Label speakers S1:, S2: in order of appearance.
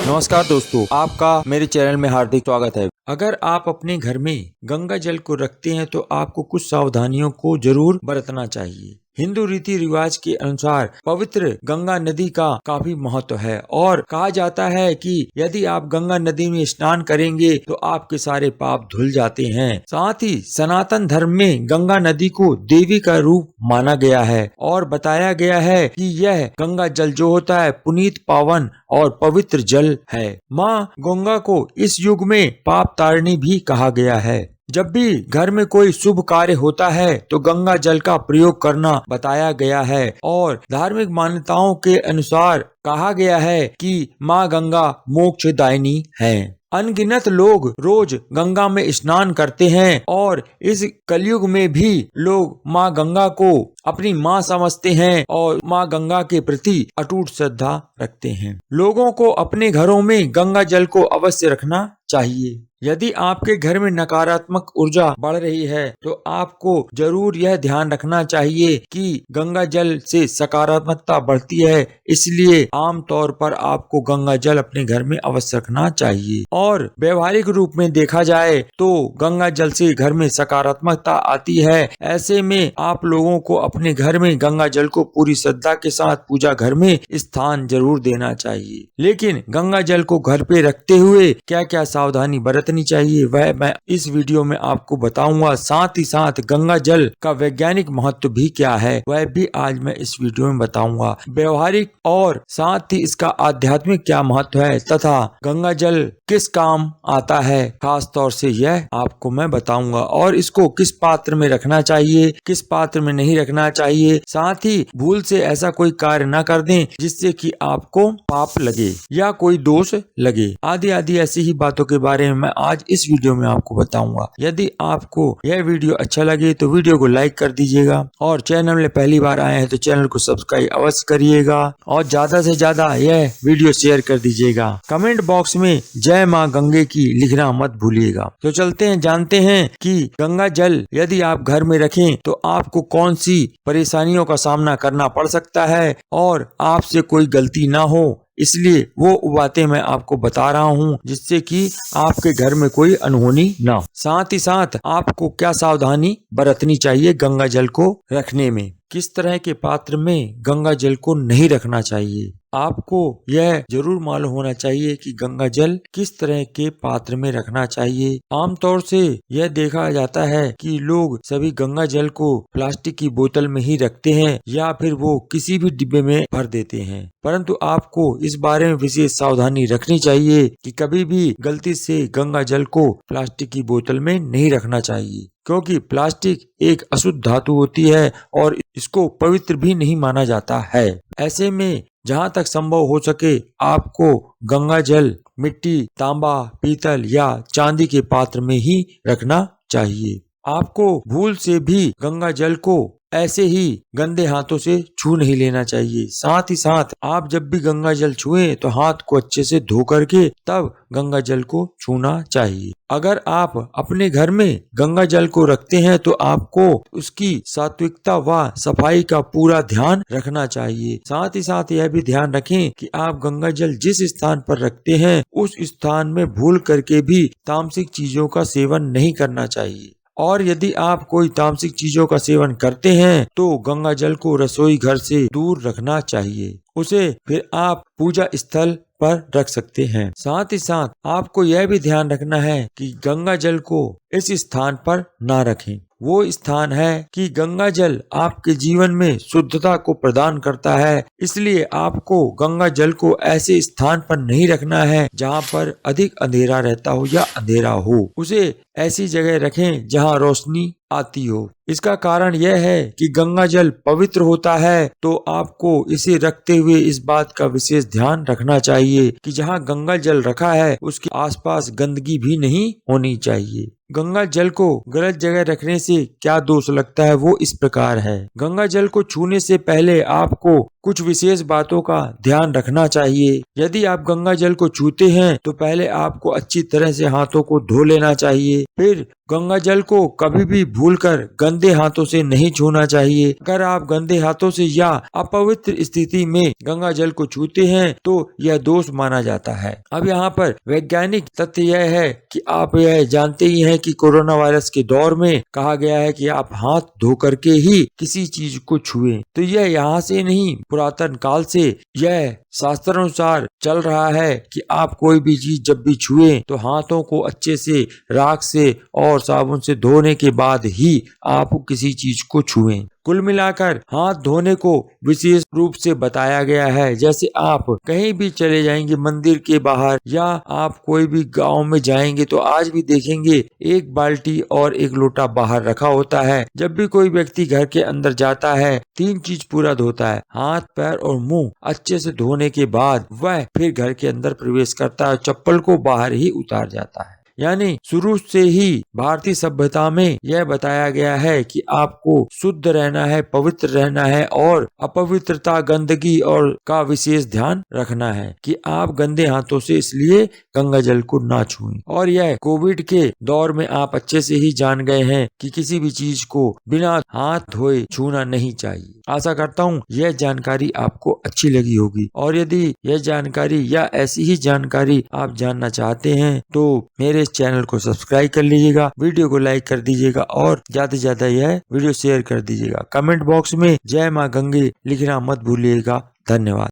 S1: नमस्कार दोस्तों, आपका मेरे चैनल में हार्दिक स्वागत है। अगर आप अपने घर में गंगा जल को रखते हैं तो आपको कुछ सावधानियों को जरूर बरतना चाहिए। हिंदू रीति रिवाज के अनुसार पवित्र गंगा नदी का काफी महत्व है और कहा जाता है कि यदि आप गंगा नदी में स्नान करेंगे तो आपके सारे पाप धुल जाते हैं। साथ ही सनातन धर्म में गंगा नदी को देवी का रूप माना गया है और बताया गया है कि यह गंगा जल जो होता है पुनीत, पावन और पवित्र जल है। माँ गंगा को इस युग में पाप तारिणी भी कहा गया है। जब भी घर में कोई शुभ कार्य होता है तो गंगा जल का प्रयोग करना बताया गया है और धार्मिक मान्यताओं के अनुसार कहा गया है कि माँ गंगा मोक्षदायिनी है। अनगिनत लोग रोज गंगा में स्नान करते हैं और इस कलयुग में भी लोग माँ गंगा को अपनी माँ समझते हैं और माँ गंगा के प्रति अटूट श्रद्धा रखते हैं। लोगों को अपने घरों में गंगा जल को अवश्य रखना चाहिए। यदि आपके घर में नकारात्मक ऊर्जा बढ़ रही है तो आपको जरूर यह ध्यान रखना चाहिए कि गंगा जल से सकारात्मकता बढ़ती है, इसलिए आमतौर पर आपको गंगा जल अपने घर में अवश्य रखना चाहिए। और व्यवहारिक रूप में देखा जाए तो गंगा जल से घर में सकारात्मकता आती है। ऐसे में आप लोगों को अपने घर में गंगा जल को पूरी श्रद्धा के साथ पूजा घर में स्थान जरूर देना चाहिए। लेकिन गंगा जल को घर पे रखते हुए क्या क्या सावधानी बरतनी चाहिए वह मैं इस वीडियो में आपको बताऊंगा। साथ ही साथ गंगा जल का वैज्ञानिक महत्व भी क्या है वह भी आज मैं इस वीडियो में बताऊंगा। व्यवहारिक और साथ ही इसका आध्यात्मिक क्या महत्व है तथा गंगा जल किस काम आता है, खास तौर से यह आपको मैं बताऊंगा। और इसको किस पात्र में रखना चाहिए, किस पात्र में नहीं रखना चाहिए। साथ ही भूल से ऐसा कोई कार्य न कर दें जिससे कि आपको पाप लगे या कोई दोष लगे। आदि आदि ऐसी ही बातों के बारे में मैं आज इस वीडियो में आपको बताऊंगा। यदि आपको यह वीडियो अच्छा लगे तो वीडियो को लाइक कर दीजिएगा और चैनल में पहली बार आए हैं तो चैनल को सब्सक्राइब अवश्य करिएगा और ज्यादा से ज्यादा यह वीडियो शेयर कर दीजिएगा। कमेंट बॉक्स में जय माँ गंगे की लिखना मत भूलिएगा। तो चलते हैं, जानते हैं कि गंगा जल यदि आप घर में रखें तो आपको कौन सी परेशानियों का सामना करना पड़ सकता है और आपसे कोई गलती ना हो, इसलिए वो बातें मैं आपको बता रहा हूँ जिससे कि आपके घर में कोई अनहोनी ना हो। साथ ही साथ आपको क्या सावधानी बरतनी चाहिए गंगा जल को रखने में, किस तरह के पात्र में गंगा जल को नहीं रखना चाहिए। आपको यह जरूर मालूम होना चाहिए कि गंगा जल किस तरह के पात्र में रखना चाहिए। आमतौर से यह देखा जाता है कि लोग सभी गंगा जल को प्लास्टिक की बोतल में ही रखते हैं या फिर वो किसी भी डिब्बे में भर देते हैं, परंतु आपको इस बारे में विशेष सावधानी रखनी चाहिए कि कभी भी गलती से गंगा जल को प्लास्टिक की बोतल में नहीं रखना चाहिए, क्योंकि प्लास्टिक एक अशुद्ध धातु होती है और इसको पवित्र भी नहीं माना जाता है। ऐसे में जहाँ तक संभव हो सके आपको गंगा जल मिट्टी, तांबा, पीतल या चांदी के पात्र में ही रखना चाहिए। आपको भूल से भी गंगा जल को ऐसे ही गंदे हाथों से छू नहीं लेना चाहिए। साथ ही साथ आप जब भी गंगा जल छुएं तो हाथ को अच्छे से धो करके तब गंगा जल को छूना चाहिए। अगर आप अपने घर में गंगा जल को रखते हैं तो आपको उसकी सात्विकता व सफाई का पूरा ध्यान रखना चाहिए। साथ ही साथ यह भी ध्यान रखें कि आप गंगा जल जिस स्थान पर रखते हैं उस स्थान में भूल करके भी तामसिक चीजों का सेवन नहीं करना चाहिए। और यदि आप कोई तामसिक चीजों का सेवन करते हैं तो गंगा जल को रसोई घर से दूर रखना चाहिए। उसे फिर आप पूजा स्थल पर रख सकते हैं। साथ ही साथ आपको यह भी ध्यान रखना है कि गंगा जल को इस स्थान पर ना रखें। वो स्थान है कि गंगा जल आपके जीवन में शुद्धता को प्रदान करता है, इसलिए आपको गंगा जल को ऐसे स्थान पर नहीं रखना है जहाँ पर अधिक अंधेरा रहता हो या अंधेरा हो। उसे ऐसी जगह रखें जहाँ रोशनी आती हो। इसका कारण यह है कि गंगा जल पवित्र होता है, तो आपको इसे रखते हुए इस बात का विशेष ध्यान रखना चाहिए कि जहाँ गंगा जल रखा है उसके आसपास गंदगी भी नहीं होनी चाहिए। गंगा जल को गलत जगह रखने से क्या दोष लगता है वो इस प्रकार है। गंगा जल को छूने से पहले आपको कुछ विशेष बातों का ध्यान रखना चाहिए। यदि आप गंगा जल को छूते हैं तो पहले आपको अच्छी तरह से हाथों को धो लेना चाहिए। फिर गंगा जल को कभी भी भूलकर गंदे हाथों से नहीं छूना चाहिए। अगर आप गंदे हाथों से या अपवित्र स्थिति में गंगा जल को छूते हैं तो यह दोष माना जाता है। अब यहाँ पर वैज्ञानिक तथ्य यह है कि आप यह जानते ही हैं कि कोरोना वायरस के दौर में कहा गया है कि आप हाथ धो करके ही किसी चीज को छुएं। तो यह यहाँ से नहीं, पुरातन काल से यह शास्त्र अनुसार चल रहा है कि आप कोई भी चीज जब भी छुएं तो हाथों को अच्छे से राख से और साबुन से धोने के बाद ही आप किसी चीज को छुएं। कुल मिलाकर हाथ धोने को विशेष रूप से बताया गया है। जैसे आप कहीं भी चले जाएंगे मंदिर के बाहर या आप कोई भी गांव में जाएंगे तो आज भी देखेंगे एक बाल्टी और एक लोटा बाहर रखा होता है। जब भी कोई व्यक्ति घर के अंदर जाता है 3 चीज पूरा धोता है, हाथ, पैर और मुंह अच्छे से धोने के बाद वह फिर घर के अंदर प्रवेश करता है, चप्पल को बाहर ही उतार जाता है। यानी शुरू से ही भारतीय सभ्यता में यह बताया गया है कि आपको शुद्ध रहना है, पवित्र रहना है और अपवित्रता, गंदगी और का विशेष ध्यान रखना है कि आप गंदे हाथों से इसलिए गंगा जल को ना छुएं। और यह कोविड के दौर में आप अच्छे से ही जान गए हैं कि किसी भी चीज को बिना हाथ धोए छूना नहीं चाहिए। आशा करता हूँ यह जानकारी आपको अच्छी लगी होगी और यदि यह जानकारी या ऐसी ही जानकारी आप जानना चाहते हैं तो मेरे इस चैनल को सब्सक्राइब कर लीजिएगा, वीडियो को लाइक कर दीजिएगा और ज्यादा से ज्यादा यह वीडियो शेयर कर दीजिएगा। कमेंट बॉक्स में जय मां गंगे लिखना मत भूलिएगा। धन्यवाद।